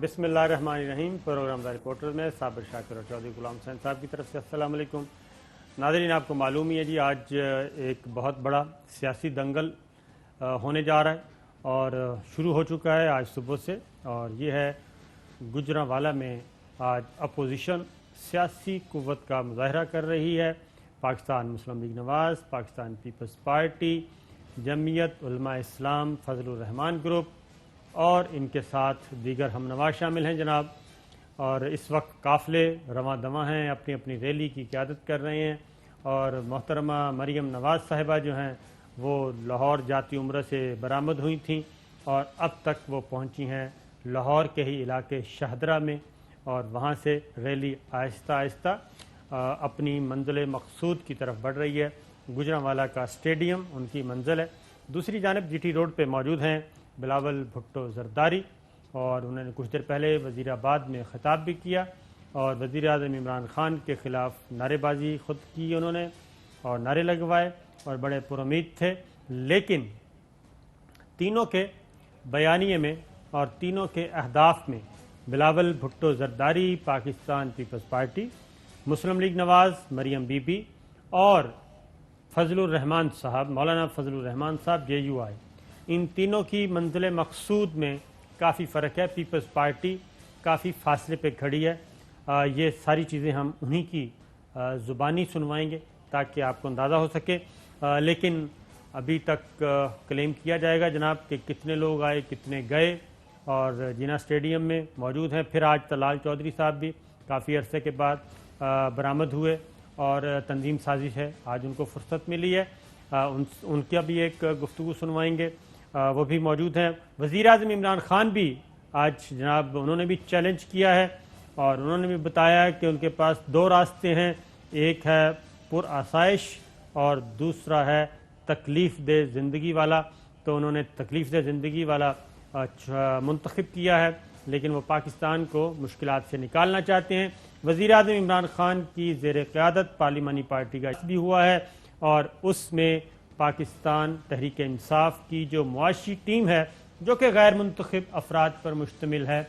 بسم اللہ الرحمن الرحیم۔ پروگرام دا رپورٹر میں صابر شاکر اور چودھری غلام حسین صاحب کی طرف سے السلام علیکم۔ ناظرین، آپ کو معلوم ہی ہے جی آج ایک بہت بڑا سیاسی دنگل ہونے جا رہا ہے اور شروع ہو چکا ہے آج صبح سے، اور یہ ہے گوجرانوالہ میں آج اپوزیشن سیاسی قوت کا مظاہرہ کر رہی ہے۔ پاکستان مسلم لیگ نواز، پاکستان پیپلز پارٹی، جمعیت علماء اسلام، فضل الرحمان گروپ اور ان کے ساتھ دیگر ہم نوا شامل ہیں جناب، اور اس وقت قافلے رواں دواں ہیں، اپنی اپنی ریلی کی قیادت کر رہے ہیں، اور محترمہ مریم نواز صاحبہ جو ہیں وہ لاہور جاتی عمرہ سے برآمد ہوئی تھیں اور اب تک وہ پہنچی ہیں لاہور کے ہی علاقے شاہدرہ میں، اور وہاں سے ریلی آہستہ آہستہ اپنی منزل مقصود کی طرف بڑھ رہی ہے۔ گوجرانوالہ کا اسٹیڈیم ان کی منزل ہے۔ دوسری جانب جی ٹی روڈ پہ موجود ہیں بلاول بھٹو زرداری، اور انہوں نے کچھ دیر پہلے وزیر آباد میں خطاب بھی کیا اور وزیر اعظم عمران خان کے خلاف نعرے بازی خود کی انہوں نے اور نعرے لگوائے اور بڑے پر امید تھے، لیکن تینوں کے بیانیے میں اور تینوں کے اہداف میں Bilawal Bhutto Zardari Pakistan Peoples Party, Muslim League Nawaz Maryam Bibi اور فضل الرحمان صاحب مولانا فضل الرحمان صاحب جے یو آئی، ان تینوں کی منزل مقصود میں کافی فرق ہے۔ پیپلز پارٹی کافی فاصلے پہ کھڑی ہے۔ یہ ساری چیزیں ہم انہی کی زبانی سنوائیں گے تاکہ آپ کو اندازہ ہو سکے، لیکن ابھی تک کلیم کیا جائے گا جناب کہ کتنے لوگ آئے، کتنے گئے، اور جینا اسٹیڈیم میں موجود ہیں۔ پھر آج طلال چودھری صاحب بھی کافی عرصے کے بعد برآمد ہوئے اور تنظیم سازش ہے، آج ان کو فرصت ملی ہے، ان کا بھی ایک گفتگو سنوائیں گے، وہ بھی موجود ہیں۔ وزیر اعظم عمران خان بھی آج جناب انہوں نے بھی چیلنج کیا ہے اور انہوں نے بھی بتایا کہ ان کے پاس دو راستے ہیں، ایک ہے پر آسائش اور دوسرا ہے تکلیف دہ زندگی والا۔ تو انہوں نے تکلیف دہ زندگی والا منتخب کیا ہے، لیکن وہ پاکستان کو مشکلات سے نکالنا چاہتے ہیں۔ وزیر اعظم عمران خان کی زیر قیادت پارلیمانی پارٹی کا بھی ہوا ہے، اور اس میں پاکستان تحریک انصاف کی جو معاشی ٹیم ہے جو کہ غیر منتخب افراد پر مشتمل ہے،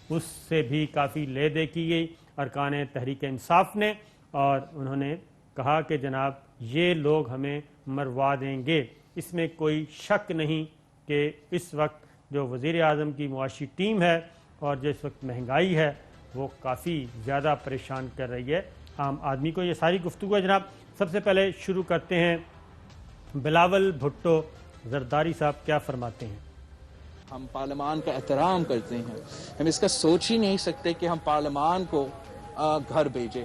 اس سے بھی کافی لے دے کی گئی ارکان تحریک انصاف نے، اور انہوں نے کہا کہ جناب یہ لوگ ہمیں مروا دیں گے۔ اس میں کوئی شک نہیں کہ اس وقت جو وزیر اعظم کی معاشی ٹیم ہے اور جو اس وقت مہنگائی ہے وہ کافی زیادہ پریشان کر رہی ہے عام آدمی کو۔ یہ ساری گفتگو ہے جناب۔ سب سے پہلے شروع کرتے ہیں بلاول بھٹو زرداری صاحب کیا فرماتے ہیں؟ ہم پارلیمان کا احترام کرتے ہیں، ہم اس کا سوچ ہی نہیں سکتے کہ ہم پارلیمان کو گھر بھیجیں۔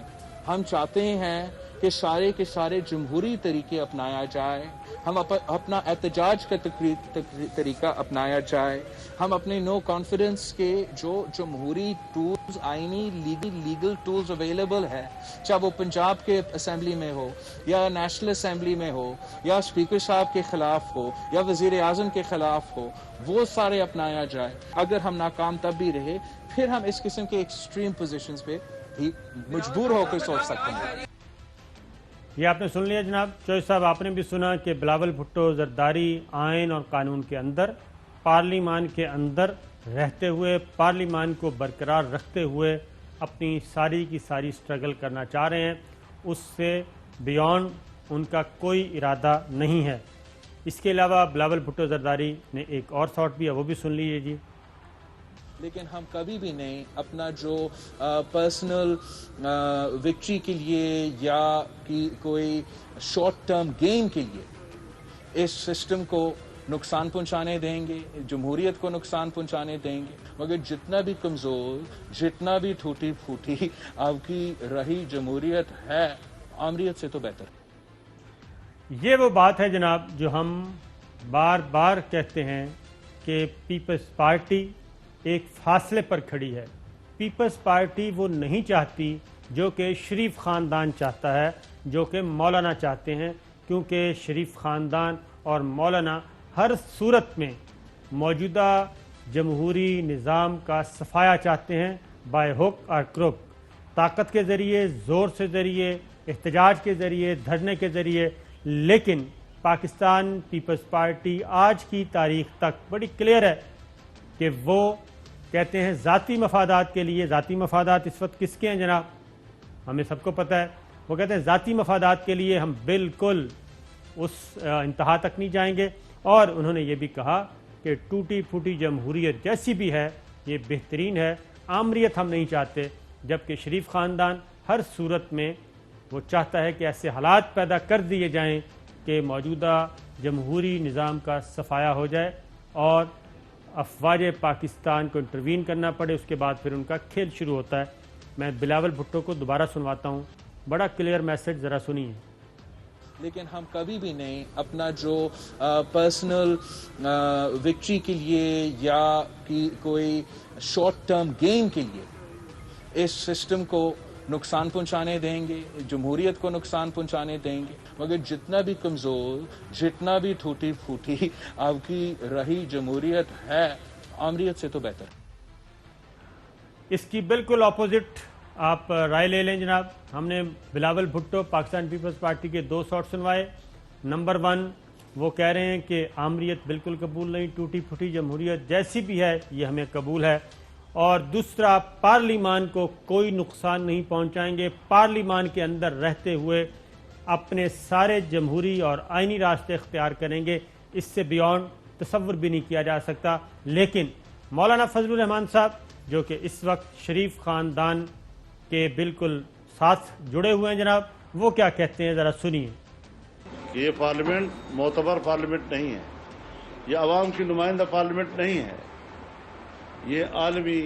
ہم چاہتے ہیں کہ سارے کے سارے جمہوری طریقے اپنایا جائے، ہم اپنا احتجاج کا طریقہ اپنایا جائے، ہم اپنے نو کانفیڈنس کے جو جمہوری ٹولز، آئینی لیگل ٹولز اویلیبل ہے، چاہے وہ پنجاب کے اسمبلی میں ہو یا نیشنل اسمبلی میں ہو یا اسپیکر صاحب کے خلاف ہو یا وزیر اعظم کے خلاف ہو، وہ سارے اپنایا جائے۔ اگر ہم ناکام تب بھی رہے، پھر ہم اس قسم کے ایکسٹریم پوزیشنز پہ بھی مجبور ہو کر سوچ سکتے ہیں۔ یہ آپ نے سن لیا جناب چوہدری صاحب، آپ نے بھی سنا کہ بلاول بھٹو زرداری آئین اور قانون کے اندر، پارلیمان کے اندر رہتے ہوئے، پارلیمان کو برقرار رکھتے ہوئے اپنی ساری کی ساری سٹرگل کرنا چاہ رہے ہیں، اس سے بیونڈ ان کا کوئی ارادہ نہیں ہے۔ اس کے علاوہ بلاول بھٹو زرداری نے ایک اور تھاٹ بھی ہے، وہ بھی سن لیجیے جی۔ لیکن ہم کبھی بھی نہیں اپنا جو پرسنل وکٹری کے لیے یا کوئی شارٹ ٹرم گین کے لیے اس سسٹم کو نقصان پہنچانے دیں گے، جمہوریت کو نقصان پہنچانے دیں گے، مگر جتنا بھی کمزور، جتنا بھی ٹوٹی پھوٹی آپ کی رہی جمہوریت ہے، آمریت سے تو بہتر۔ یہ وہ بات ہے جناب جو ہم بار بار کہتے ہیں کہ پیپلز پارٹی ایک فاصلے پر کھڑی ہے۔ پیپلز پارٹی وہ نہیں چاہتی جو کہ شریف خاندان چاہتا ہے، جو کہ مولانا چاہتے ہیں، کیونکہ شریف خاندان اور مولانا ہر صورت میں موجودہ جمہوری نظام کا صفایا چاہتے ہیں، بائی ہک اور کروک، طاقت کے ذریعے، زور سے ذریعے، احتجاج کے ذریعے، دھرنے کے ذریعے۔ لیکن پاکستان پیپلز پارٹی آج کی تاریخ تک بڑی کلیئر ہے کہ وہ کہتے ہیں ذاتی مفادات کے لیے. ذاتی مفادات اس وقت کس کے ہیں جناب؟ ہمیں سب کو پتہ ہے. وہ کہتے ہیں ذاتی مفادات کے لیے ہم بالکل اس انتہا تک نہیں جائیں گے. اور انہوں نے یہ بھی کہا کہ ٹوٹی پھوٹی جمہوریت جیسی بھی ہے یہ بہترین ہے، آمریت ہم نہیں چاہتے. جبکہ شریف خاندان ہر صورت میں وہ چاہتا ہے کہ ایسے حالات پیدا کر دیے جائیں کہ موجودہ جمہوری نظام کا صفایا ہو جائے اور افواج پاکستان کو انٹروین کرنا پڑے. اس کے بعد پھر ان کا کھیل شروع ہوتا ہے. میں بلاول بھٹو کو دوبارہ سنواتا ہوں، بڑا کلیئر میسج، ذرا سنیے. لیکن ہم کبھی بھی نہیں اپنا جو پرسنل وکٹری کے لیے یا کوئی شارٹ ٹرم گین کے لیے اس سسٹم کو نقصان پہنچانے دیں گے، جمہوریت کو نقصان پہنچانے دیں گے. مگر جتنا بھی کمزور، جتنا بھی ٹوٹی پھوٹی آپ کی رہی جمہوریت ہے، آمریت سے تو بہتر. اس کی بالکل اپوزٹ آپ رائے لے لیں جناب. ہم نے بلاول بھٹو پاکستان پیپلز پارٹی کے 2 شاٹ سنوائے. نمبر 1 وہ کہہ رہے ہیں کہ آمریت بالکل قبول نہیں، ٹوٹی پھوٹی جمہوریت جیسی بھی ہے یہ ہمیں قبول ہے. اور دوسرا، پارلیمان کو کوئی نقصان نہیں پہنچائیں گے، پارلیمان کے اندر رہتے ہوئے اپنے سارے جمہوری اور آئینی راستے اختیار کریں گے. اس سے بیونڈ تصور بھی نہیں کیا جا سکتا. لیکن مولانا فضل الرحمان صاحب جو کہ اس وقت شریف خاندان کے بالکل ساتھ جڑے ہوئے ہیں جناب، وہ کیا کہتے ہیں ذرا سنیے. یہ پارلیمنٹ معتبر پارلیمنٹ نہیں ہے، یہ عوام کی نمائندہ پارلیمنٹ نہیں ہے، یہ عالمی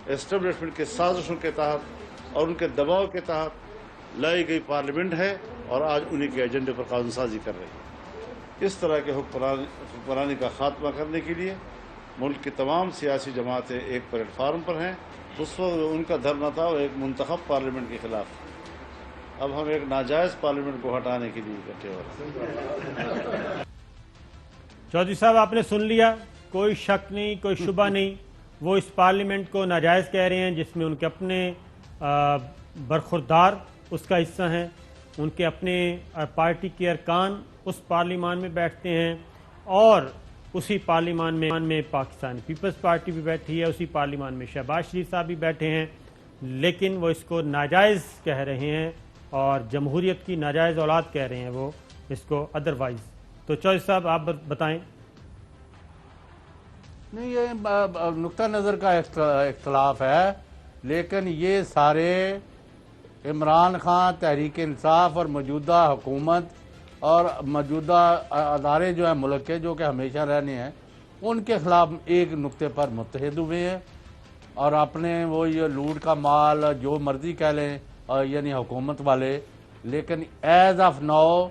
اسٹیبلشمنٹ کے سازشوں کے تحت اور ان کے دباؤ کے تحت لائی گئی پارلیمنٹ ہے اور آج انہی کے ایجنڈے پر قانون سازی کر رہی ہے. اس طرح کے حکمرانی کا خاتمہ کرنے کے لیے ملک کی تمام سیاسی جماعتیں ایک پلیٹ فارم پر ہیں. اس وقت ان کا دھرنا تھا وہ ایک منتخب پارلیمنٹ کے خلاف. اب ہم ایک ناجائز پارلیمنٹ کو ہٹانے کے لیے اکٹھے ہو رہے ہیں. چودھری صاحب آپ نے سن لیا، کوئی شک نہیں، کوئی شبہ نہیں. وہ اس پارلیمنٹ کو ناجائز کہہ رہے ہیں جس میں ان کے اپنے برخوردار اس کا حصہ ہیں، ان کے اپنے پارٹی کے ارکان اس پارلیمان میں بیٹھتے ہیں اور اسی پارلیمان میں پاکستان پیپلز پارٹی بھی بیٹھی ہے، اسی پارلیمان میں شہباز شریف صاحب بھی بیٹھے ہیں. لیکن وہ اس کو ناجائز کہہ رہے ہیں اور جمہوریت کی ناجائز اولاد کہہ رہے ہیں وہ اس کو ادروائز. تو چودھری صاحب آپ بتائیں. نہیں، یہ نقطہ نظر کا اختلاف ہے، لیکن یہ سارے عمران خان، تحریک انصاف اور موجودہ حکومت اور موجودہ ادارے جو ہیں ملک کے، جو کہ ہمیشہ رہنے ہیں، ان کے خلاف ایک نقطے پر متحد ہوئے ہیں اور اپنے وہ یہ لوٹ کا مال جو مرضی کہہ لیں یعنی حکومت والے. لیکن as of now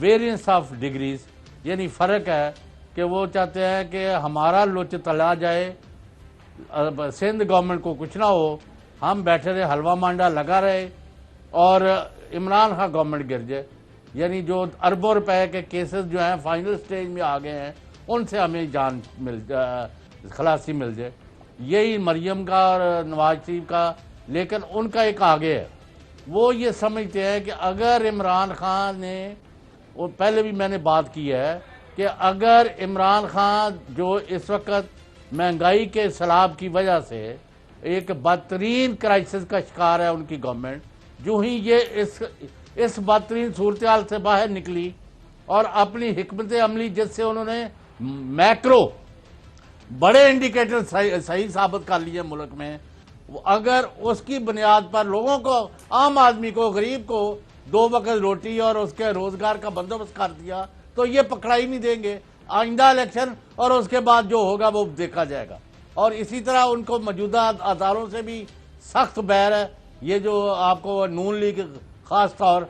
variance of degrees, یعنی فرق ہے کہ وہ چاہتے ہیں کہ ہمارا لچ تلا جائے، سندھ گورنمنٹ کو کچھ نہ ہو، ہم بیٹھے رہے، حلوہ مانڈا لگا رہے اور عمران خان گورنمنٹ گر جائے. یعنی جو اربوں روپے کے کیسز جو ہیں فائنل سٹیج میں آ گئے ہیں ان سے ہمیں جان خلاصی مل جائے. یہی مریم کا اور نواز شریف کا. لیکن ان کا ایک آگے ہے، وہ یہ سمجھتے ہیں کہ اگر عمران خان نے، اور پہلے بھی میں نے بات کی ہے کہ اگر عمران خان جو اس وقت مہنگائی کے سیلاب کی وجہ سے ایک بدترین کرائسس کا شکار ہے ان کی گورنمنٹ، جو ہی یہ اس بدترین صورتحال سے باہر نکلی اور اپنی حکمت عملی جس سے انہوں نے میکرو بڑے انڈیکیٹر صحیح ثابت کر لیے ملک میں، اگر اس کی بنیاد پر لوگوں کو، عام آدمی کو، غریب کو 2 وقت روٹی اور اس کے روزگار کا بندوبست کر دیا تو یہ پکڑائی نہیں دیں گے. آئندہ الیکشن اور اس کے بعد جو ہوگا وہ دیکھا جائے گا. اور اسی طرح ان کو موجودہ اداروں سے بھی سخت بیر ہے. یہ جو آپ کو نون لیگ خاص طور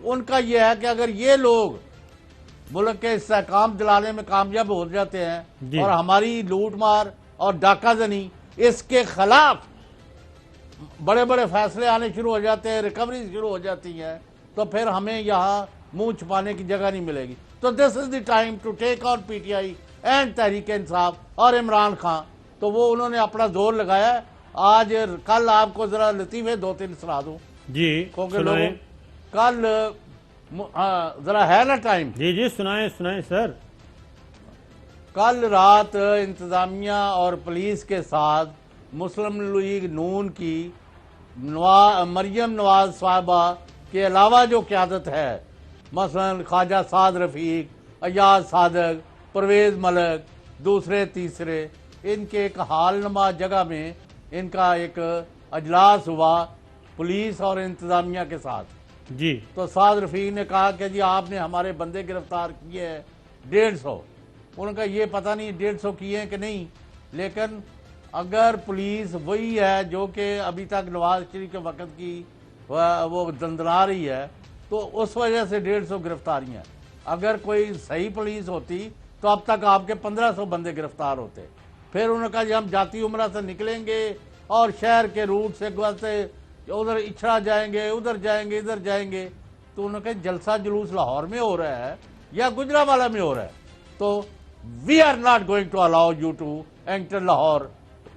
ان کا یہ ہے کہ اگر یہ لوگ ملک کے استحکام دلانے میں کامیاب ہو جاتے ہیں اور ہماری لوٹ مار اور ڈاکہ زنی اس کے خلاف بڑے بڑے فیصلے آنے شروع ہو جاتے ہیں، ریکوری شروع ہو جاتی ہیں، تو پھر ہمیں یہاں منہ چھپانے کی جگہ نہیں ملے گی. تو this is the time to take on P T I and Tehreek Insaf اور عمران خان. تو وہ انہوں نے اپنا زور لگایا ہے. آج کل آپ کو ذرا لطیفے 2-3 سنا دوں جی، کیونکہ لوگوں کل ذرا ہے نا ٹائم. جی سنائیں سر. کل رات انتظامیہ اور پولیس کے ساتھ مسلم لیگ نون کی مریم نواز صاحبہ کے علاوہ جو قیادت ہے، مثلا خواجہ سعد رفیق، ایاز صادق، پرویز ملک، دوسرے تیسرے، ان کے ایک حال نما جگہ میں ان کا ایک اجلاس ہوا پولیس اور انتظامیہ کے ساتھ. جی تو سعد رفیق نے کہا کہ جی آپ نے ہمارے بندے گرفتار کیے ہیں 150. انہوں نے کہا یہ پتہ نہیں 150 کیے ہیں کہ نہیں، لیکن اگر پولیس وہی ہے جو کہ ابھی تک نواز شریف کے وقت کی وہ دندنا رہی ہے تو اس وجہ سے 150 گرفتاریاں. اگر کوئی صحیح پولیس ہوتی تو اب تک آپ کے 1500 بندے گرفتار ہوتے. پھر انہوں نے کہا جی ہم جاتی عمرہ سے نکلیں گے اور شہر کے روٹ سے گزرتے ادھر اچھڑا جائیں گے، ادھر جائیں گے، ادھر جائیں گے. تو انہوں نے کہا جلسہ جلوس لاہور میں ہو رہا ہے یا گجرانوالہ میں ہو رہا ہے، تو we are not going to allow you to enter Lahore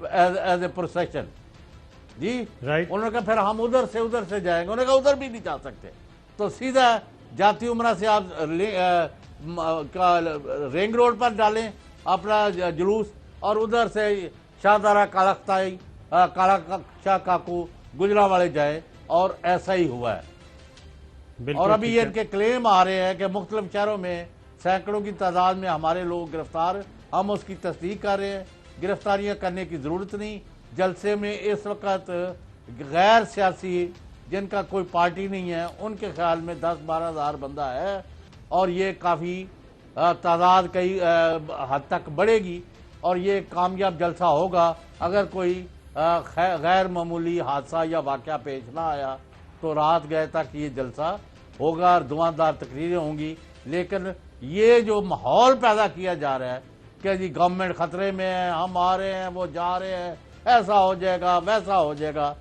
as a procession. جی Right. انہوں نے کہا پھر ہم ادھر سے جائیں گے. انہوں نے کہا ادھر بھی نہیں جا سکتے. تو سیدھا جاتی عمرہ سے آپ رنگ روڈ پر ڈالیں اپنا جلوس اور ادھر سے شاہدارہ کالختائی شاہ کاکو گجرانوالے جائیں، اور ایسا ہی ہوا ہے. بالکل اور ابھی ٹھیک یہ ہے. ان کے کلیم آ رہے ہیں کہ مختلف شہروں میں سینکڑوں کی تعداد میں ہمارے لوگ گرفتار، ہم اس کی تصدیق کر رہے ہیں. گرفتاریاں کرنے کی ضرورت نہیں. جلسے میں اس وقت غیر سیاسی جن کا کوئی پارٹی نہیں ہے ان کے خیال میں 10-12 ہزار بندہ ہے، اور یہ کافی تعداد کئی حد تک بڑھے گی، اور یہ کامیاب جلسہ ہوگا. اگر کوئی غیر معمولی حادثہ یا واقعہ پیش نہ آیا تو رات گئے تک یہ جلسہ ہوگا اور دھواں-دار تقریریں ہوں گی. لیکن یہ جو ماحول پیدا کیا جا رہا ہے کہ جی گورنمنٹ خطرے میں ہے، ہم آ رہے ہیں، وہ جا رہے ہیں، ایسا ہو جائے گا، ویسا ہو جائے گا،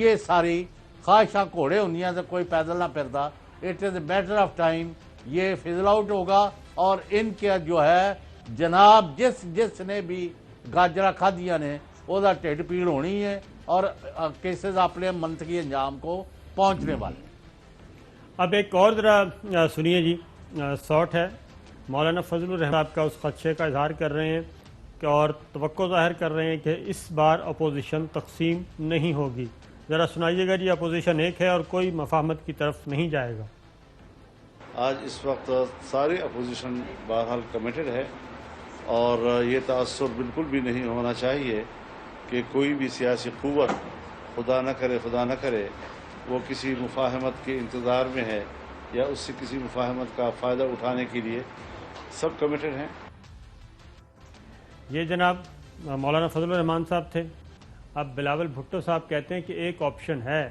یہ ساری خواہشاں گھوڑے ہونیاں سے کوئی پیدل نہ پھرتا. It is a matter of time یہ فضل آؤٹ ہوگا. اور ان کے جو ہے جناب جس نے بھی گاجرہ کھادیاں نے وہ ٹھڈ پیڑ ہونی ہے، اور کیسز اپنے منطقی انجام کو پہنچنے والے. اب ایک اور ذرا سنیے جی. سوٹ ہے مولانا فضل الرحمان صاحب کا اس خدشے کا اظہار کر رہے ہیں کہ اور توقع ظاہر کر رہے ہیں کہ اس بار اپوزیشن تقسیم نہیں ہوگی. ذرا سنائیے گا جی. اپوزیشن ایک ہے اور کوئی مفاہمت کی طرف نہیں جائے گا. آج اس وقت ساری اپوزیشن بہرحال کمیٹڈ ہے، اور یہ تاثر بالکل بھی نہیں ہونا چاہیے کہ کوئی بھی سیاسی قوت خدا نہ کرے وہ کسی مفاہمت کے انتظار میں ہے یا اس سے کسی مفاہمت کا فائدہ اٹھانے کے لیے. سب کمیٹڈ ہیں. یہ جناب مولانا فضل الرحمان صاحب تھے. اب بلاول بھٹو صاحب کہتے ہیں کہ ایک آپشن ہے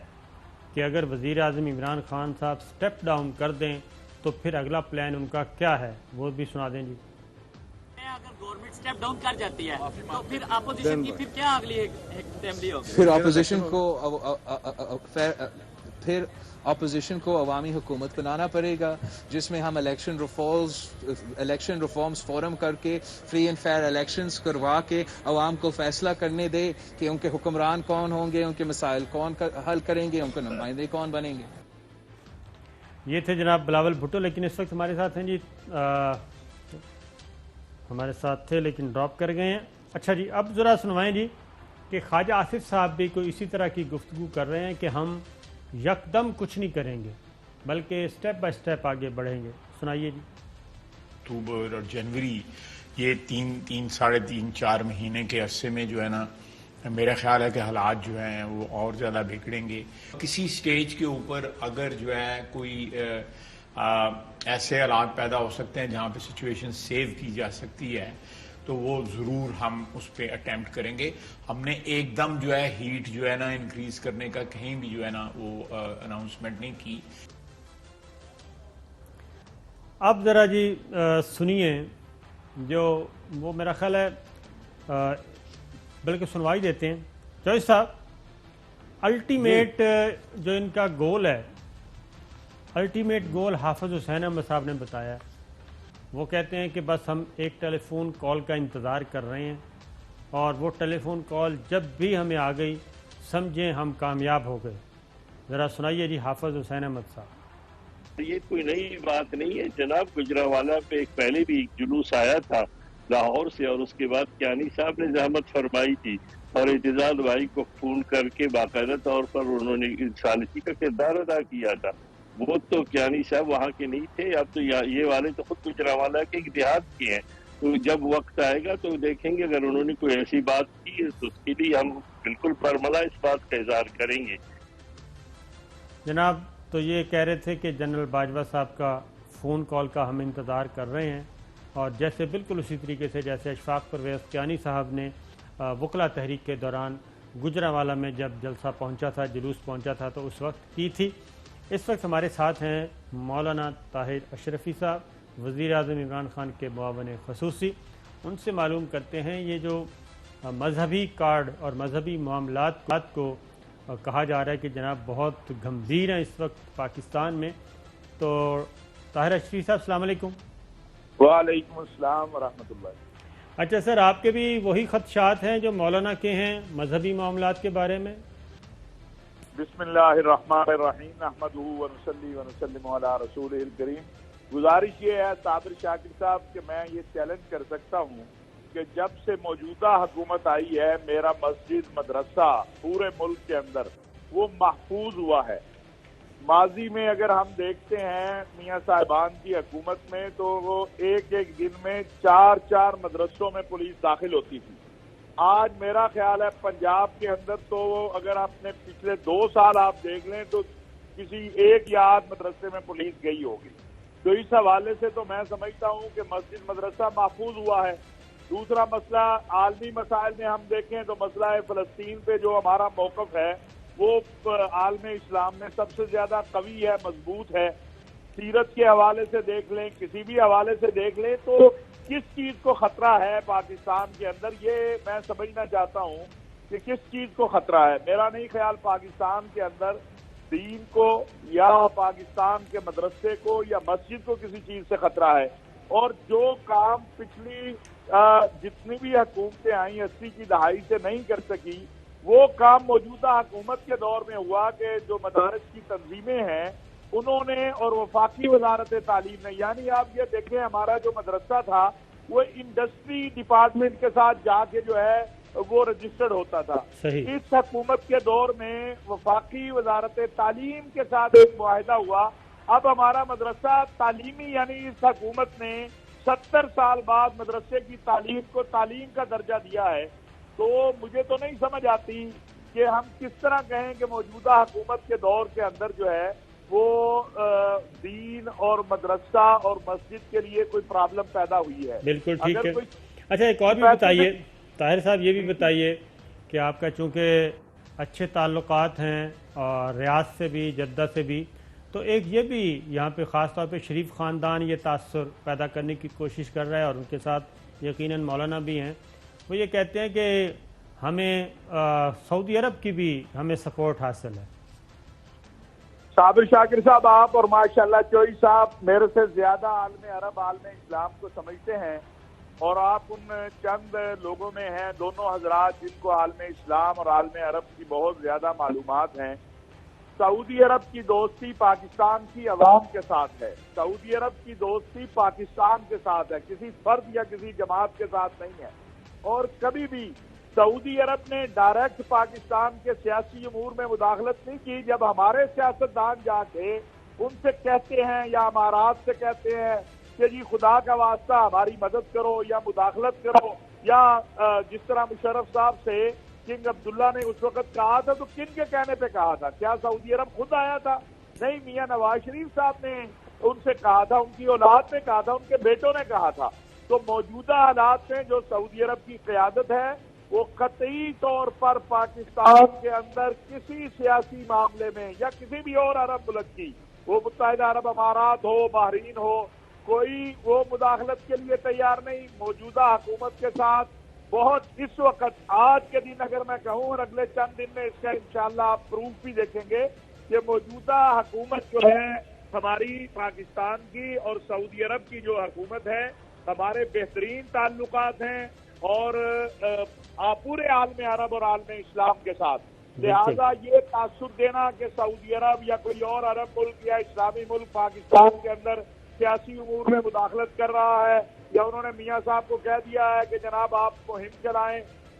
کہ اگر وزیر اعظم عمران خان صاحب سٹیپ ڈاؤن کر دیں تو پھر اگلا پلان ان کا کیا ہے، وہ بھی سنا دیں جی. اگر گورنمنٹ سٹیپ ڈاؤن کر جاتی ہے تو پھر اپوزیشن کی پھر کیا اگلی اسمبلی ہوگی؟ پھر اپوزیشن کو عوامی حکومت بنانا پڑے گا، جس میں ہم الیکشن ریفارمز فورم کر کے فری اینڈ فیئر الیکشنز کروا کے عوام کو فیصلہ کرنے دے کہ ان کے حکمران کون ہوں گے، ان کے مسائل کون حل کریں گے، ان کے نمائندے کون بنیں گے. یہ تھے جناب بلاول بھٹو، لیکن اس وقت ہمارے ساتھ ہیں جی، ہمارے ساتھ تھے لیکن ڈراپ کر گئے ہیں. اچھا جی، اب ذرا سنوائیں جی کہ خواجہ آصف صاحب بھی کوئی اسی طرح کی گفتگو کر رہے ہیں کہ ہم یکدم کچھ نہیں کریں گے بلکہ اسٹیپ بائی اسٹیپ آگے بڑھیں گے. سنائیے جی. اکتوبر اور جنوری، یہ ساڑھے تین چار مہینے کے عرصے میں جو ہے نا، میرا خیال ہے کہ حالات جو ہیں وہ اور زیادہ بگڑیں گے. کسی سٹیج کے اوپر اگر جو ہے کوئی ایسے حالات پیدا ہو سکتے ہیں جہاں پہ سچویشن سیو کی جا سکتی ہے تو وہ ضرور ہم اس پہ اٹیمپٹ کریں گے. ہم نے ایک دم جو ہے ہیٹ جو ہے نا انکریز کرنے کا کہیں بھی جو ہے نا وہ اناؤنسمنٹ نہیں کی. اب ذرا جی سنیے جو وہ میرا خیال ہے بلکہ سنوائی دیتے ہیں. جوش صاحب، الٹیمیٹ جو ان کا گول ہے، الٹیمیٹ گول حافظ حسین احمد صاحب نے بتایا. وہ کہتے ہیں کہ بس ہم ایک ٹیلی فون کال کا انتظار کر رہے ہیں، اور وہ ٹیلی فون کال جب بھی ہمیں آ گئی سمجھیں ہم کامیاب ہو گئے. ذرا سنائیے جی حافظ حسین احمد صاحب. یہ کوئی نئی بات نہیں ہے جناب. گجرانوالہ پہ ایک پہلے بھی ایک جلوس آیا تھا لاہور سے، اور اس کے بعد کیانی صاحب نے زحمت فرمائی تھی اور اعتزاز بھائی کو فون کر کے باقاعدہ طور پر انہوں نے انسانیتی کا کردار ادا کیا تھا. وہ تو کیانی صاحب وہاں کے نہیں تھے. اب تو یہ والے تو خود گجرانوالہ کے دیہات کے ہیں. تو جب وقت آئے گا تو دیکھیں گے اگر انہوں نے کوئی ایسی بات کی ہے تو اس کے لیے ہم بالکل برملا اس بات کا اظہار کریں گے. جناب تو یہ کہہ رہے تھے کہ جنرل باجوہ صاحب کا فون کال کا ہم انتظار کر رہے ہیں، اور جیسے بالکل اسی طریقے سے جیسے اشفاق پرویز کیانی صاحب نے وکلا تحریک کے دوران گجرانوالہ میں جب جلسہ پہنچا تھا، جلوس پہنچا تھا، تو اس وقت کی تھی. اس وقت ہمارے ساتھ ہیں مولانا طاہر اشرفی صاحب، وزیر اعظم عمران خان کے معاون خصوصی. ان سے معلوم کرتے ہیں یہ جو مذہبی کارڈ اور مذہبی معاملات کو کہا جا رہا ہے کہ جناب بہت گمبھیر ہیں اس وقت پاکستان میں. تو طاہر اشرفی صاحب السلام علیکم. وعلیکم السلام ورحمۃ اللہ. اچھا سر، آپ کے بھی وہی خدشات ہیں جو مولانا کے ہیں مذہبی معاملات کے بارے میں؟ بسم اللہ الرحمن الرحیم، نحمدہ ونصلی ونسلم علی رسولہ الکریم. گزارش یہ ہے صابر شاکر صاحب کہ میں یہ چیلنج کر سکتا ہوں کہ جب سے موجودہ حکومت آئی ہے میرا مسجد مدرسہ پورے ملک کے اندر وہ محفوظ ہوا ہے. ماضی میں اگر ہم دیکھتے ہیں میاں صاحبان کی حکومت میں تو وہ ایک دن میں 4 مدرسوں میں پولیس داخل ہوتی تھی. آج میرا خیال ہے پنجاب کے اندر تو اگر آپ نے پچھلے 2 سال آپ دیکھ لیں تو کسی ایک یا آدھ مدرسے میں پولیس گئی ہوگی. تو اس حوالے سے تو میں سمجھتا ہوں کہ مسجد مدرسہ محفوظ ہوا ہے. دوسرا مسئلہ عالمی مسائل میں ہم دیکھیں تو مسئلہ فلسطین پہ جو ہمارا موقف ہے وہ عالم اسلام میں سب سے زیادہ قوی ہے، مضبوط ہے. سیرت کے حوالے سے دیکھ لیں، کسی بھی حوالے سے دیکھ لیں تو کس چیز کو خطرہ ہے پاکستان کے اندر، یہ میں سمجھنا چاہتا ہوں کہ کس چیز کو خطرہ ہے. میرا نہیں خیال پاکستان کے اندر دین کو یا پاکستان کے مدرسے کو یا مسجد کو کسی چیز سے خطرہ ہے. اور جو کام پچھلی جتنی بھی حکومتیں آئیں 80 کی دہائی سے نہیں کر سکی، وہ کام موجودہ حکومت کے دور میں ہوا کہ جو مدارس کی تنظیمیں ہیں انہوں نے اور وفاقی وزارت تعلیم نے، یعنی آپ یہ دیکھیں ہمارا جو مدرسہ تھا وہ انڈسٹری ڈپارٹمنٹ کے ساتھ جا کے جو ہے وہ رجسٹرڈ ہوتا تھا. صحیح. اس حکومت کے دور میں وفاقی وزارت تعلیم کے ساتھ ایک معاہدہ ہوا. اب ہمارا مدرسہ تعلیمی، یعنی اس حکومت نے 70 سال بعد مدرسے کی تعلیم کو تعلیم کا درجہ دیا ہے. تو مجھے تو نہیں سمجھ آتی کہ ہم کس طرح کہیں کہ موجودہ حکومت کے دور کے اندر جو ہے وہ دین اور مدرسہ اور مسجد کے لیے کوئی پرابلم پیدا ہوئی ہے. بالکل ٹھیک ہے. کوئی اچھا ایک اور بھی بتائیے طاہر صاحب، یہ بھی بتائیے کہ آپ کا چونکہ اچھے تعلقات ہیں اور ریاض سے بھی جدہ سے بھی، تو ایک یہ بھی یہاں پہ خاص طور پہ شریف خاندان یہ تاثر پیدا کرنے کی کوشش کر رہا ہے، اور ان کے ساتھ یقیناً مولانا بھی ہیں. وہ یہ کہتے ہیں کہ ہمیں سعودی عرب کی بھی ہمیں سپورٹ حاصل ہے. صابر شاکر صاحب آپ اور ماشاءاللہ چوئی صاحب میرے سے زیادہ عالم عرب عالم اسلام کو سمجھتے ہیں، اور آپ ان چند لوگوں میں ہیں دونوں حضرات جن کو عالم اسلام اور عالم عرب کی بہت زیادہ معلومات ہیں. سعودی عرب کی دوستی پاکستان کی عوام کے ساتھ ہے. سعودی عرب کی دوستی پاکستان کے ساتھ ہے، کسی فرد یا کسی جماعت کے ساتھ نہیں ہے. اور کبھی بھی سعودی عرب نے ڈائریکٹ پاکستان کے سیاسی امور میں مداخلت نہیں کی. جب ہمارے سیاستدان جا کے ان سے کہتے ہیں یا امارات سے کہتے ہیں کہ جی خدا کا واسطہ ہماری مدد کرو یا مداخلت کرو، یا جس طرح مشرف صاحب سے کنگ عبداللہ نے اس وقت کہا تھا، تو کن کے کہنے پہ کہا تھا؟ کیا سعودی عرب خود آیا تھا؟ نہیں، میاں نواز شریف صاحب نے ان سے کہا تھا، ان کی اولاد نے کہا تھا، ان کے بیٹوں نے کہا تھا. تو موجودہ حالات میں جو سعودی عرب کی قیادت ہے وہ قطعی طور پر پاکستان کے اندر کسی سیاسی معاملے میں یا کسی بھی اور عرب ملک کی، وہ متحدہ عرب امارات ہو، بحرین ہو، کوئی وہ مداخلت کے لیے تیار نہیں. موجودہ حکومت کے ساتھ بہت اس وقت آج کے دن اگر میں کہوں اور اگلے چند دن میں اس کا انشاءاللہ آپ پروف بھی دیکھیں گے کہ موجودہ حکومت جو ہے ہماری پاکستان کی اور سعودی عرب کی جو حکومت ہے ہمارے بہترین تعلقات ہیں، اور پورے عالم عرب اور عالم اسلام کے ساتھ. لہذا یہ تاثر دینا کہ سعودی عرب یا کوئی اور عرب ملک یا اسلامی ملک پاکستان کے اندر سیاسی امور میں مداخلت کر رہا ہے، یا انہوں نے میاں صاحب کو کہہ دیا ہے کہ جناب آپ مہم چلائیں،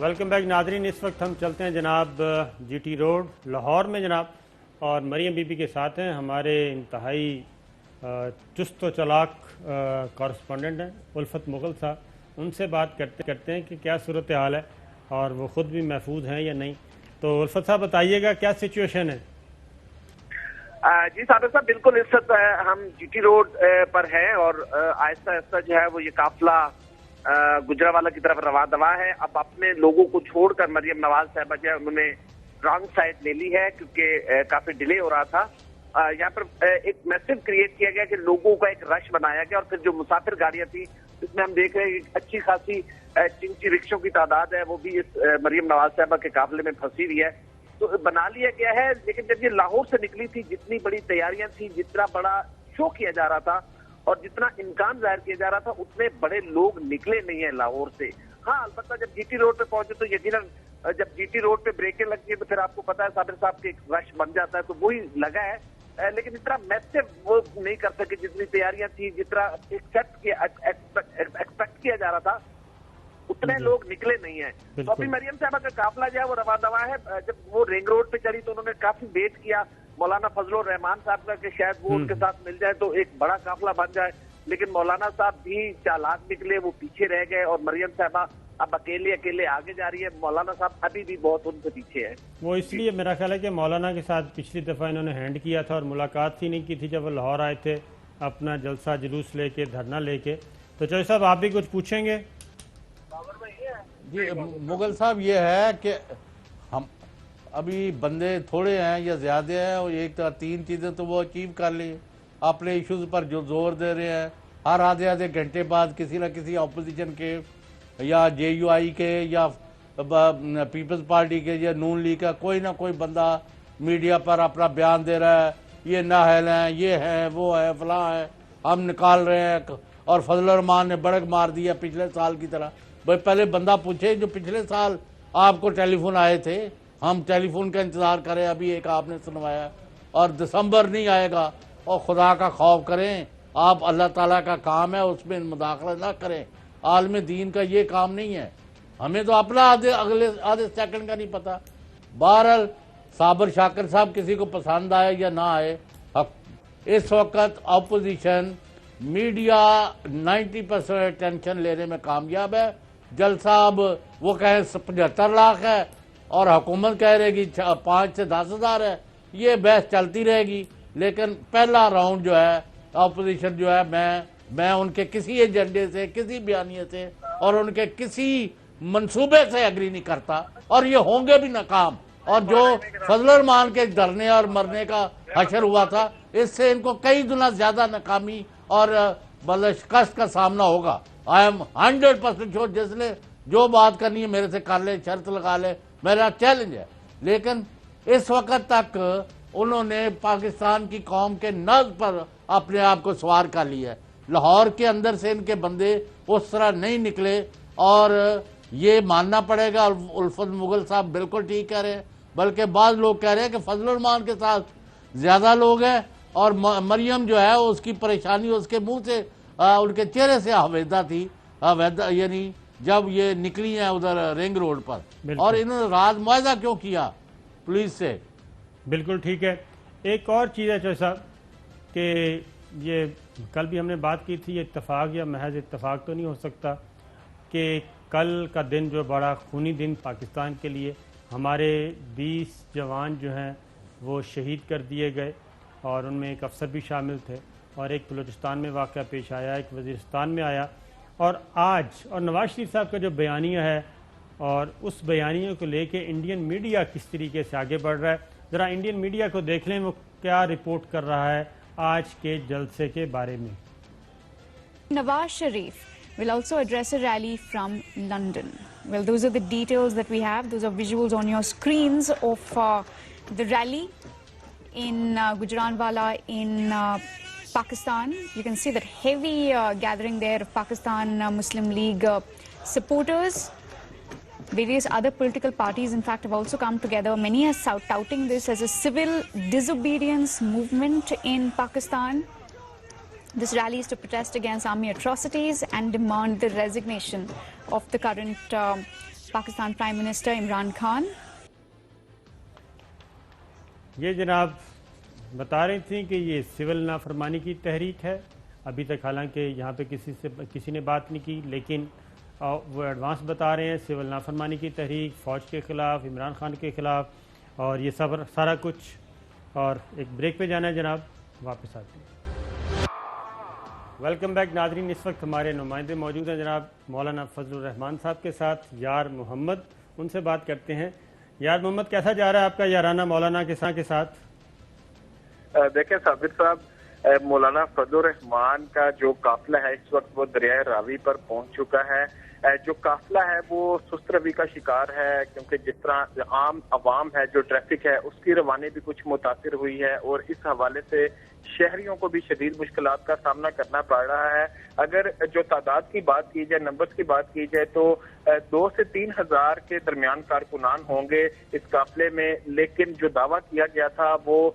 ویلکم بیک ناظرین. اس وقت ہم چلتے ہیں جناب جی ٹی روڈ لاہور میں جناب, اور مریم بی بی کے ساتھ ہیں ہمارے انتہائی چست و چلاک کورسپونڈنٹ ہیں الفت مغل صاحب. ان سے بات کرتے ہیں کہ کیا صورتحال ہے اور وہ خود بھی محفوظ ہیں یا نہیں. تو الفت صاحب بتائیے گا کیا سچویشن ہے؟ جی صابر صاحب, بالکل اس وقت ہم جی ٹی روڈ پر ہیں اور آہستہ آہستہ جو ہے وہ یہ قافلہ گجرانوالہ کی طرف رواں دوا ہے. اب اپنے لوگوں کو چھوڑ کر مریم نواز صاحبہ جو ہے انہوں نے رانگ سائڈ لے لی ہے کیونکہ کافی ڈیلے ہو رہا تھا. یہاں پر ایک میسج کریٹ کیا گیا کہ لوگوں کا ایک رش بنایا گیا, اور پھر جو مسافر گاڑیاں تھیں اس میں ہم دیکھ رہے ہیں کہ اچھی خاصی چنچی رکشوں کی تعداد ہے, وہ بھی اس مریم نواز صاحبہ کے قافلے میں پھنسی ہوئی ہے. تو بنا لیا گیا ہے, لیکن جب یہ لاہور سے نکلی تھی جتنی بڑی تیاریاں تھیں, جتنا بڑا شو کیا جا رہا تھا اور جتنا امکان ظاہر کیا جا رہا تھا, اتنے بڑے لوگ نکلے نہیں ہیں لاہور سے. ہاں البتہ جب جی ٹی روڈ پہ پہنچے تو یقیناً جب جی ٹی روڈ پہ بریکیں لگتی ہیں تو پھر آپ کو پتا ہے صابر صاحب کے ایک رش بن جاتا ہے, تو وہی لگا ہے. لیکن اتنا میسو وہ نہیں کر سکے جتنی تیاریاں تھیں, جتنا ایکسپیکٹ کیا جا رہا تھا, اتنے لوگ نکلے نہیں ہیں. تو ابھی مریم صاحبہ کا قافلہ جو ہے وہ رواں دوا ہے. جب وہ رنگ روڈ پہ چڑھی تو انہوں نے کافی ویٹ کیا مولانا فضل الرحمان صاحب کا کہ شاید وہ ان کے ساتھ مل جائے تو ایک بڑا قافلہ بن جائے, لیکن مولانا صاحب بھی چالاک نکلے, وہ پیچھے رہ گئے اور مریم صاحبہ اب اکیلے آگے جا رہی ہے. مولانا صاحب ابھی بھی بہت ان سے پیچھے ہے. وہ اس لیے میرا خیال ہے کہ مولانا کے ساتھ پچھلی دفعہ انہوں نے ہینڈ کیا تھا اور ملاقات ہی نہیں کی تھی جب وہ لاہور آئے تھے اپنا جلسہ جلوس لے کے, دھرنا لے کے. تو چوہدری صاحب آپ بھی کچھ پوچھیں گے؟ جی مغل صاحب, یہ ہے کہ ہم ابھی بندے تھوڑے ہیں یا زیادہ ہیں, اور ایک تو 3 چیزیں تو وہ اچیو کر لی. اپنے ایشوز پر جو زور دے رہے ہیں, ہر آدھے گھنٹے بعد کسی نہ کسی اپوزیشن کے یا جے یو آئی کے یا پیپلز پارٹی کے یا نون لیگ کا کوئی نہ کوئی بندہ میڈیا پر اپنا بیان دے رہا ہے, یہ نااہل ہیں, یہ ہیں, وہ ہے, فلاں ہے, ہم نکال رہے ہیں. اور فضل الرحمان نے بڑک مار دیا پچھلے سال کی طرح. بھائی پہلے بندہ پوچھے جو پچھلے سال آپ کو ٹیلی فون آئے تھے, ہم ٹیلی فون کا انتظار کریں, ابھی ایک آپ نے سنوایا اور دسمبر نہیں آئے گا. اور خدا کا خوف کریں, آپ اللہ تعالیٰ کا کام ہے اس میں مداخلت نہ کریں. عالم دین کا یہ کام نہیں ہے. ہمیں تو اپنا آدھے سیکنڈ کا نہیں پتا. بہرحال صابر شاکر صاحب کسی کو پسند آئے یا نہ آئے, اس وقت اپوزیشن میڈیا 90% اٹینشن لینے میں کامیاب ہے. جلسہ اب وہ کہیں 75 لاکھ ہے اور حکومت کہہ رہے گی 5 سے 10 ہزار ہے. یہ بحث چلتی رہے گی, لیکن پہلا راؤنڈ جو ہے اپوزیشن جو ہے, میں ان کے کسی ایجنڈے سے, کسی بیانیے سے اور ان کے کسی منصوبے سے اگری نہیں کرتا, اور یہ ہوں گے بھی ناکام. اور جو فضل الرحمان کے ڈرنے اور مرنے کا حشر ہوا تھا, اس سے ان کو کئی گنا زیادہ ناکامی اور شکست کا سامنا ہوگا. آئی ایم 100% شور. جس نے جو بات کرنی ہے میرے سے کر لے, شرط لگا لے, میرا چیلنج ہے. لیکن اس وقت تک انہوں نے پاکستان کی قوم کے نبض پر اپنے آپ کو سوار کر لیا ہے. لاہور کے اندر سے ان کے بندے اس طرح نہیں نکلے, اور یہ ماننا پڑے گا. الفت مغل صاحب بالکل ٹھیک کہہ رہے ہیں, بلکہ بعض لوگ کہہ رہے ہیں کہ فضل الرحمان کے ساتھ زیادہ لوگ ہیں, اور مریم جو ہے اس کی پریشانی اس کے منہ سے, ان کے چہرے سے آویدہ تھی, یعنی جب یہ نکلی ہیں ادھر رنگ روڈ پر. اور انہوں نے راز معاہدہ کیوں کیا پولیس سے؟ بالکل ٹھیک ہے. ایک اور چیز ہے چوہدری صاحب کہ یہ کل بھی ہم نے بات کی تھی, یہ اتفاق یا محض اتفاق تو نہیں ہو سکتا کہ کل کا دن جو بڑا خونی دن پاکستان کے لیے, ہمارے 20 جوان جو ہیں وہ شہید کر دیے گئے, اور ان میں ایک افسر بھی شامل تھے, اور ایک بلوچستان میں واقعہ پیش آیا, ایک وزیرستان میں آیا. اور آج اور نواز شریف صاحب کا جو بیانیہ ہے, اور اس بیانیے کو لے کے انڈین میڈیا کس طریقے سے آگے بڑھ رہا ہے, ذرا انڈین میڈیا کو دیکھ لیں وہ کیا رپورٹ کر رہا ہے آج کے جلسے کے بارے میں. Nawaz Sharif will also address a rally from London. Well, those are the details that we have. Those are visuals on your screens of the rally in Gujranwala in Pakistan. You can see that heavy gathering there of Pakistan Muslim League supporters. Various other political parties, in fact, have also come together. Many are touting this as a civil disobedience movement in Pakistan. This rally is to protest against army atrocities and demand the resignation of the current Pakistan Prime Minister Imran Khan. یہ جناب بتا رہی تھیں کہ یہ civil نافرمانی کی تحریک ہے. ابھی تک حالانکہ یہاں پہ کسی نے بات نہیں کی، لیکن وہ ایڈوانس بتا رہے ہیں سول نافرمانی کی تحریک، فوج کے خلاف، عمران خان کے خلاف، اور یہ سارا کچھ. اور ایک بریک پہ جانا ہے جناب، واپس آتے ہیں. ویلکم بیک ناظرین. اس وقت ہمارے نمائندے موجود ہیں جناب مولانا فضل الرحمان صاحب کے ساتھ یار محمد. ان سے بات کرتے ہیں. یار محمد، کیسا جا رہا ہے آپ کا یارانہ مولانا کے ساتھ؟ دیکھیں صابر صاحب، مولانا فضل الرحمان کا جو قافلہ ہے اس وقت وہ دریائے راوی پر پہنچ چکا ہے. جو قافلہ ہے وہ سست روی کا شکار ہے، کیونکہ جس طرح عام عوام ہے، جو ٹریفک ہے اس کی روانی بھی کچھ متاثر ہوئی ہے، اور اس حوالے سے شہریوں کو بھی شدید مشکلات کا سامنا کرنا پڑ رہا ہے. اگر جو تعداد کی بات کی جائے، نمبرز کی بات کی جائے، تو 2 سے 3 ہزار کے درمیان کارکنان ہوں گے اس قافلے میں، لیکن جو دعویٰ کیا گیا تھا وہ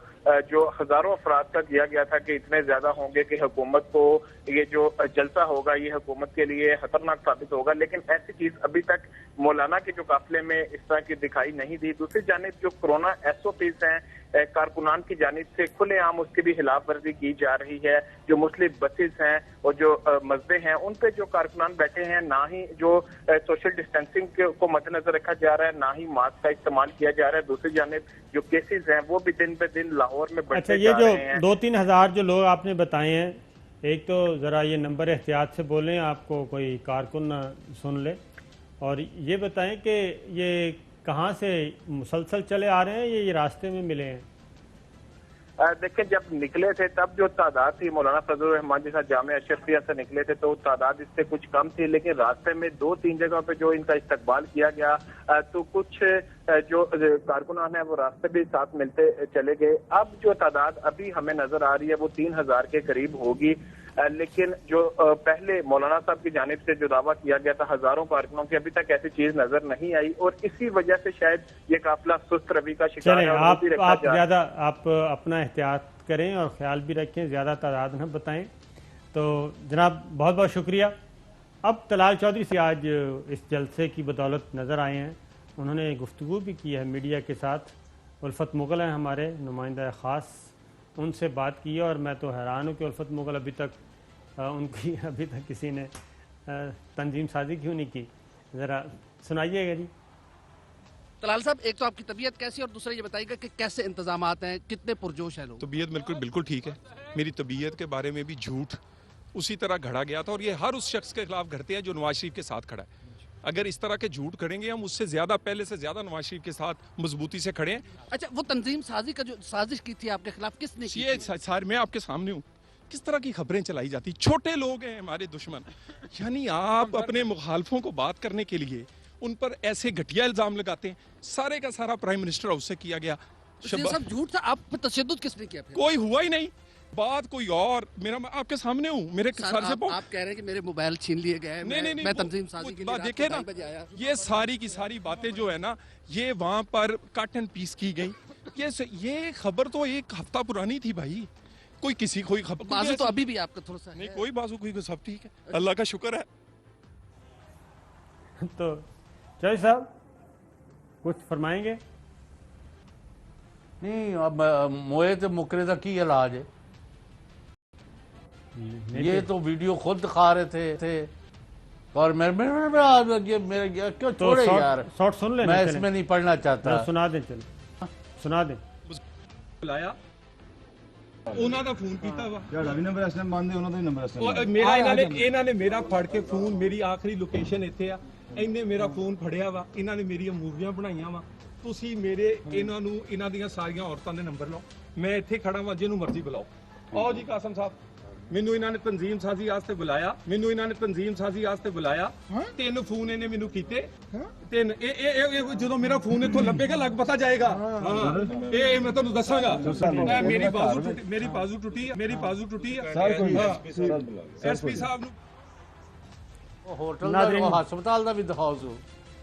جو ہزاروں افراد کا کیا گیا تھا کہ اتنے زیادہ ہوں گے کہ حکومت کو یہ جو جلسہ ہوگا یہ حکومت کے لیے خطرناک ثابت ہوگا. لیکن ایسی چیز ابھی تک مولانا کے جو قافلے میں اس طرح کی دکھائی نہیں دی. دوسری جانب جو کورونا SOPs ہیں کارکنان کی جانب سے کھلے عام اس کی بھی خلاف ورزی کی جا رہی ہے. جو مسلم بسز ہیں اور جو مسجدیں ہیں ان پہ جو کارکنان بیٹھے ہیں، نہ ہی جو سوشل ڈسٹینسنگ کو مد نظر رکھا جا رہا ہے، نہ ہی ماسک کا استعمال کیا جا رہا ہے. دوسری جانب جو کیسز ہیں وہ بھی دن بہ دن لاہور میں بڑھتے جا رہے ہیں. یہ جو 2-3 ہزار جو لوگ آپ نے بتائے ہیں، ایک تو ذرا یہ نمبر احتیاط سے بولیں، آپ کو کوئی کارکن نہ سن لے، اور یہ بتائیں کہ یہ کہاں سے مسلسل چلے آ رہے ہیں، یہ راستے میں ملے ہیں؟ دیکھیں، جب نکلے تھے تب جو تعداد تھی مولانا فضل الرحمان جیسا جامعہ اشرفیہ سے نکلے تھے تو تعداد اس سے کچھ کم تھی، لیکن راستے میں 2-3 جگہوں پہ جو ان کا استقبال کیا گیا تو کچھ جو کارکنان ہیں وہ راستے بھی ساتھ ملتے چلے گئے. اب جو تعداد ابھی ہمیں نظر آ رہی ہے وہ 3000 کے قریب ہوگی، لیکن جو پہلے مولانا صاحب کی جانب سے جو دعویٰ کیا گیا تھا ہزاروں کارکنوں کی، ابھی تک ایسی چیز نظر نہیں آئی، اور اسی وجہ سے شاید یہ قافلہ سست روی کا شکار ہے. آپ اپنا احتیاط کریں اور خیال بھی رکھیں، زیادہ تعداد نہ بتائیں. تو جناب بہت بہت شکریہ. اب طلال چودھری سے آج اس جلسے کی بدولت نظر آئے ہیں. انہوں نے گفتگو بھی کی ہے میڈیا کے ساتھ. الفت مغل ہیں ہمارے نمائندہ خاص، ان سے بات کی ہے، اور میں تو حیران ہوں کہ الفت مغل ابھی تک کسی نے تنظیم سازی کیوں نہیں کی. ذرا سنائیے گا جی. طلال صاحب، ایک تو آپ کی طبیعت کیسی، اور دوسرا یہ بتائیے گا کہ کیسے انتظامات ہیں، کتنے پرجوش ہیں لوگ؟ طبیعت بالکل ٹھیک ہے. میری طبیعت کے بارے میں بھی جھوٹ اسی طرح گھڑا گیا تھا، اور یہ ہر اس شخص کے خلاف گھڑتے ہیں جو نواز شریف کے ساتھ کھڑا ہے. اگر اس طرح کے جھوٹ کریں گے ہم اس سے زیادہ پہلے سے زیادہ نواز شریف کے ساتھ مضبوطی سے کھڑے ہیں. اچھا، وہ تنظیم سازی کا جو سازش کی تھی آپ کے خلاف، کس نے کی؟ یہ میں آپ کے سامنے ہوں. کس طرح کی خبریں چلائی جاتی، چھوٹے لوگ ہیں ہمارے دشمن. یعنی آپ اپنے مخالفوں کو بات کرنے کے لیے ان پر ایسے گھٹیا الزام لگاتے ہیں. سارے کا سارا پرائم منسٹر ہاؤس سے کیا گیا. سب جھوٹ تھا. آپ پر تشدد کس نے کیا؟ کوئی ہوا ہی نہیں. بات کوئی اور. میں آپ کے سامنے ہوں. میرے سر سے آپ کہہ رہے ہیں کہ میرے موبائل چھین لیے گئے. نہیں، میں تنظیم سازی کے لیے دیکھیں نا، یہ ساری کی ساری باتیں جو ہے نا، یہ وہاں پر کٹ اینڈ پیس کی گئی. یہ خبر تو 1 ہفتہ پرانی تھی بھائی. کوئی خبر بازو تو ابھی بھی آپ کا تھوڑا سا نہیں، کوئی بازو کوئی سب ٹھیک ہے، اللہ کا شکر ہے. تو چودھری صاحب کچھ فرمائیں گے؟ نہیں، اب موئے تو مکرے کی علاج ہے. یہ تو ویڈیو خود دکھا رہے تھے اور کیوں چھوڑے یار، میں اس میں نہیں پڑھنا چاہتا. سنا دیں، چلو سنا دیں. بلایا ਉਹਨਾਂ ਦਾ ਫੋਨ ਕੀਤਾ ਵਾ ਜਿਹੜਾ ਵੀ ਨੰਬਰ ਐਸਐਮ ਮੰਨਦੇ ਉਹਨਾਂ ਦਾ ਹੀ ਨੰਬਰ ਐਸਐਮ ਮੇਰਾ ਇਹਨਾਂ ਨੇ ਮੇਰਾ ਫੜ ਕੇ ਫੋਨ, ਮੇਰੀ ਆਖਰੀ ਲੋਕੇਸ਼ਨ ਇੱਥੇ ਆ, ਇਹਨੇ ਮੇਰਾ ਫੋਨ ਫੜਿਆ ਵਾ, ਇਹਨਾਂ ਨੇ ਮੇਰੀਆਂ ਮੂਵੀਆਂ ਬਣਾਈਆਂ ਵਾ. ਤੁਸੀਂ ਮੇਰੇ ਇਹਨਾਂ ਦੀਆਂ ਸਾਰੀਆਂ ਔਰਤਾਂ ਦੇ ਨੰਬਰ ਲਓ. ਮੈਂ ਇੱਥੇ ਖੜਾ ਵਾਂ, ਜਿਹਨੂੰ ਮਰਜ਼ੀ ਬੁਲਾਓ. ਆਓ ਜੀ ਕਾਸਮ ਸਾਹਿਬ, ਮੈਨੂੰ ਇਹਨਾਂ ਨੇ ਤਨਜ਼ੀਮ ਸਾਜ਼ੀ ਵਾਸਤੇ ਬੁਲਾਇਆ. 3 ਫੋਨ ਇਹਨੇ ਮੈਨੂੰ ਕੀਤੇ. 3 ਇਹ ਜਦੋਂ ਮੇਰਾ ਫੋਨ ਇੱਥੋਂ ਲੱਭੇਗਾ ਲੱਗ ਪਤਾ ਜਾਏਗਾ. ਇਹ ਮੈਂ ਤੁਹਾਨੂੰ ਦੱਸਾਂਗਾ. ਮੇਰੀ ਬਾਜ਼ੂ ਟੁੱਟੀ ਹੈ. ਐਸਪੀ ਸਾਹਿਬ ਨੂੰ ہوٹل ہسپتال کا بھی دکھاؤ.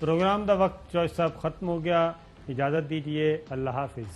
پروگرام دا وقت چوہدری صاحب ختم ہو گیا. اجازت دیجیے. اللہ حافظ.